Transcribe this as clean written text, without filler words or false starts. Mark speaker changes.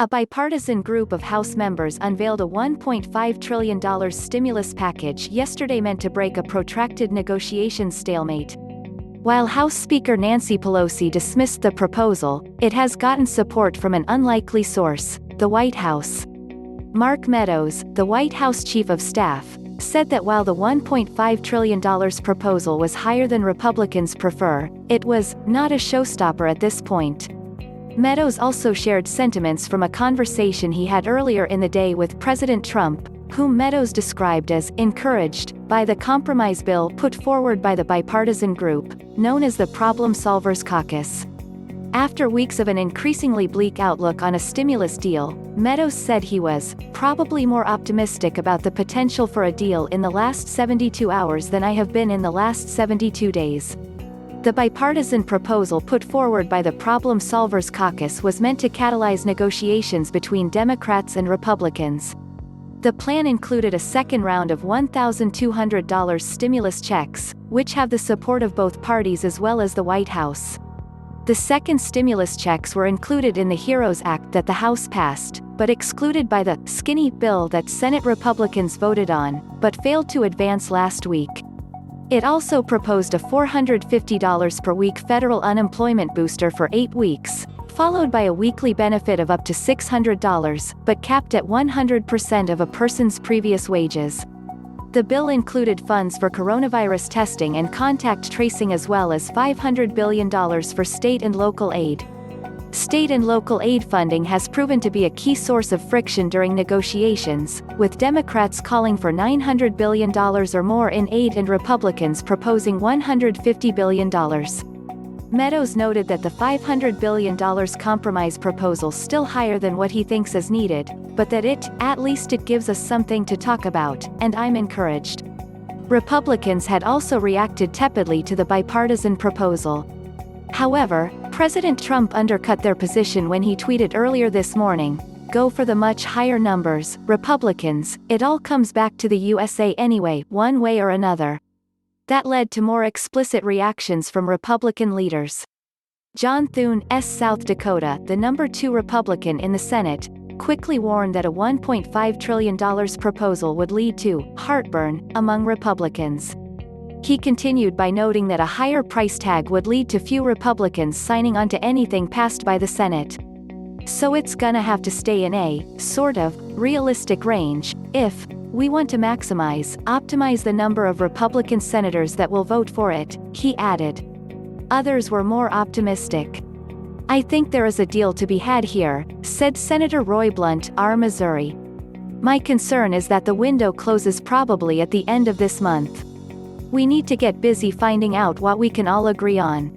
Speaker 1: A bipartisan group of House members unveiled a $1.5 trillion stimulus package yesterday meant to break a protracted negotiation stalemate. While House Speaker Nancy Pelosi dismissed the proposal, it has gotten support from an unlikely source, the White House. Mark Meadows, the White House Chief of Staff, said that while the $1.5 trillion proposal was higher than Republicans prefer, it was not a showstopper at this point. Meadows also shared sentiments from a conversation he had earlier in the day with President Trump, whom Meadows described as encouraged by the compromise bill put forward by the bipartisan group, known as the Problem Solvers Caucus. After weeks of an increasingly bleak outlook on a stimulus deal, Meadows said he was probably more optimistic about the potential for a deal in the last 72 hours than I have been in the last 72 days. The bipartisan proposal put forward by the Problem Solvers Caucus was meant to catalyze negotiations between Democrats and Republicans. The plan included a second round of $1,200 stimulus checks, which have the support of both parties as well as the White House. The second stimulus checks were included in the HEROES Act that the House passed, but excluded by the skinny bill that Senate Republicans voted on, but failed to advance last week. It also proposed a $450 per week federal unemployment booster for 8 weeks, followed by a weekly benefit of up to $600, but capped at 100% of a person's previous wages. The bill included funds for coronavirus testing and contact tracing as well as $500 billion for state and local aid. State and local aid funding has proven to be a key source of friction during negotiations, with Democrats calling for $900 billion or more in aid and Republicans proposing $150 billion. Meadows noted that the $500 billion compromise proposal still higher than what he thinks is needed, but that at least it gives us something to talk about, and I'm encouraged. Republicans had also reacted tepidly to the bipartisan proposal. However, President Trump undercut their position when he tweeted earlier this morning, "Go for the much higher numbers, Republicans, it all comes back to the USA anyway, one way or another." That led to more explicit reactions from Republican leaders. John Thune, South Dakota, the number 2 Republican in the Senate, quickly warned that a $1.5 trillion proposal would lead to heartburn among Republicans. He continued by noting that a higher price tag would lead to few Republicans signing on to anything passed by the Senate. So it's gonna have to stay in a, sort of, realistic range, if we want to optimize the number of Republican senators that will vote for it, he added. Others were more optimistic. "I think there is a deal to be had here," said Senator Roy Blunt, R. Missouri. "My concern is that the window closes probably at the end of this month. We need to get busy finding out what we can all agree on."